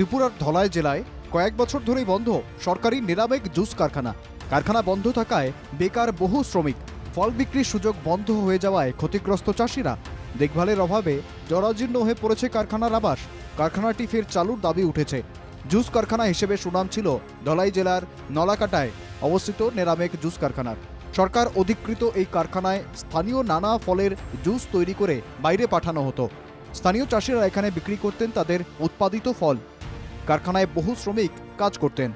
ত্রিপুরার ধলাই জেলায় কয়েক বছর ধরেই বন্ধ সরকারি নিরামেক জুস কারখানা। কারখানা বন্ধ থাকায় বেকার বহু শ্রমিক। ফল বিক্রির সুযোগ বন্ধ হয়ে যাওয়ায় ক্ষতিগ্রস্ত চাষিরা। দেখভালের অভাবে জরাজীর্ণ হয়ে পড়েছে কারখানার আবাস। কারখানাটি ফের চালুর দাবি উঠেছে। জুস কারখানা হিসেবে সুনাম ছিল ধলাই জেলার নলাকাটায় অবস্থিত নিরামেক জুস কারখানার। সরকার অধিকৃত এই কারখানায় স্থানীয় নানা ফলের জুস তৈরি করে বাইরে পাঠানো হতো। স্থানীয় চাষিরা এখানে বিক্রি করতেন তাদের উৎপাদিত ফল। কারখানায় বহু শ্রমিক কাজ করতেন,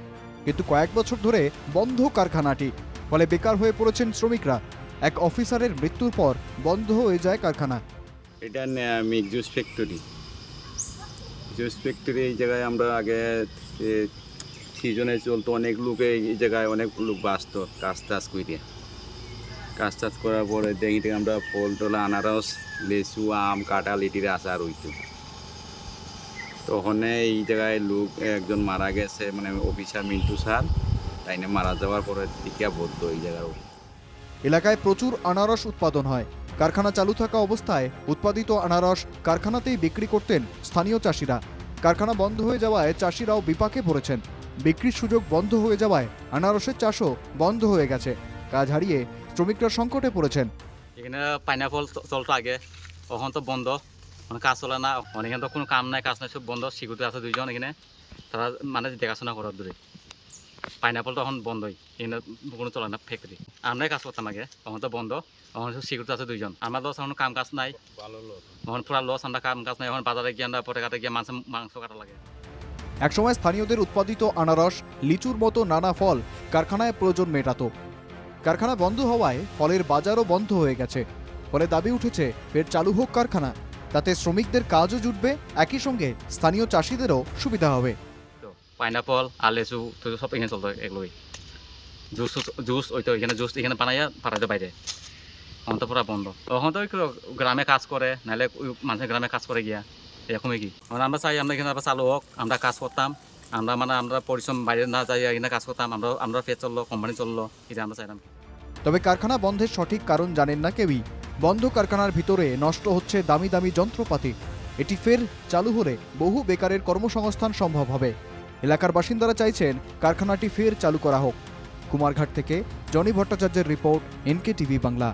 কিন্তু কয়েক বছর ধরে বন্ধ কারখানাটি। ফলে বেকার হয়ে পড়েছেন শ্রমিকরা। এক অফিসারের মৃত্যুর পর বন্ধ হয়ে যায় কারখানা। এটা নিরামিক জুস ফ্যাক্টরি। এই জায়গায় আমরা আগে সিজনে চলতো, অনেক লোক এই জায়গায় অনেক লোক বাঁচতো কাজ করার পরে দেখি আমরা ফল টলা আনারস, লেচু, আম, কাঁঠাল এটির আচার হইতো। তখন এই জায়গায় লোক একজন মারা গেছে, মানে অফিসার মিন্টু স্যার, তাই না মারা যাওয়ার পরে টিকা বলতো এই জায়গার। এলাকায় প্রচুর আনারস উৎপাদন হয়। কারখানা চালু থাকা অবস্থায় উৎপাদিত আনারস কারখানাতেই বিক্রি করতেন স্থানীয় চাষিরা। কারখানা বন্ধ হয়ে যাওয়ায় চাষিরাও বিপাকে পড়েছেন। বিক্রির সুযোগ বন্ধ হয়ে যাওয়ায় আনারসের চাষও বন্ধ হয়ে গেছে। কাজ হারিয়ে শ্রমিকরা সংকটে পড়েছেন। এখানে পাইনাপল চলতো আগে, এখন তো বন্ধ, কাজ চলে না। এখানে তো কোনো কাম নাই, কাজ নাই, সব বন্ধ। সিকিউরিটি আছে দুইজন এখানে, তারা মানে দেখাশোনা করার দূরে। পাইনাপল তো এখন বন্ধই, এখানে কোনো চলে না ফ্যাক্টরি। আমরাই কাজ করতাম আগে, এখন তো বন্ধ। এখন সিকিউরিটি আছে দুইজন। আমরা লস, এখন কাম কাজ নাই, এখন পুরা লস। আমরা কাম কাজ নাই, এখন বাজারে গিয়ে আমরা পরে কাটে গিয়ে মাংস কাটা লাগে। একসময় স্থানীয়দের উৎপাদিত আনারস, লিচুর মতো নানা ফল কারখানায় প্রয়োজন মেটাতো। কারখানা বন্ধ হওয়ায় ফলের বাজারও বন্ধ হয়ে গেছে। ফলে দাবি উঠেছে ফের চালু হোক কারখানা। তাতে শ্রমিকদের কাজও জুটবে, একই সঙ্গে স্থানীয় চাষিদেরও সুবিধা হবে। পাইনাপল আর লেচু তো সব এখানে চলতো এগুলোই। জুস ওই তো এখানে জুস এখানে বানাইয়া পাঠাইতো বাইরে। এখন তো পুরা বন্ধ। এখন তো গ্রামে কাজ করে, নাহলে মানুষের গ্রামে কাজ করে গিয়া এরকমই কি। আমরা চাই আমরা এখানে চালু হোক, আমরা কাজ করতাম। আমরা পরিশ্রম বাইরে না যাই, এখানে কাজ করতাম। আমরা পেট চললো, কোম্পানি চললো, এটা আমরা চাইলাম। তবে কারখানা বন্ধের সঠিক কারণ জানেন না কেউই। বন্ধ কারখানার ভিতরে নষ্ট হচ্ছে দামি দামি যন্ত্রপাতি। এটি ফের চালু হলে বহু বেকারের কর্মসংস্থান সম্ভব হবে। এলাকার বাসিন্দারা চাইছেন কারখানাটি ফের চালু করা হোক। কুমারঘাট থেকে জনি ভট্টাচার্যের রিপোর্ট, NK টিভি বাংলা।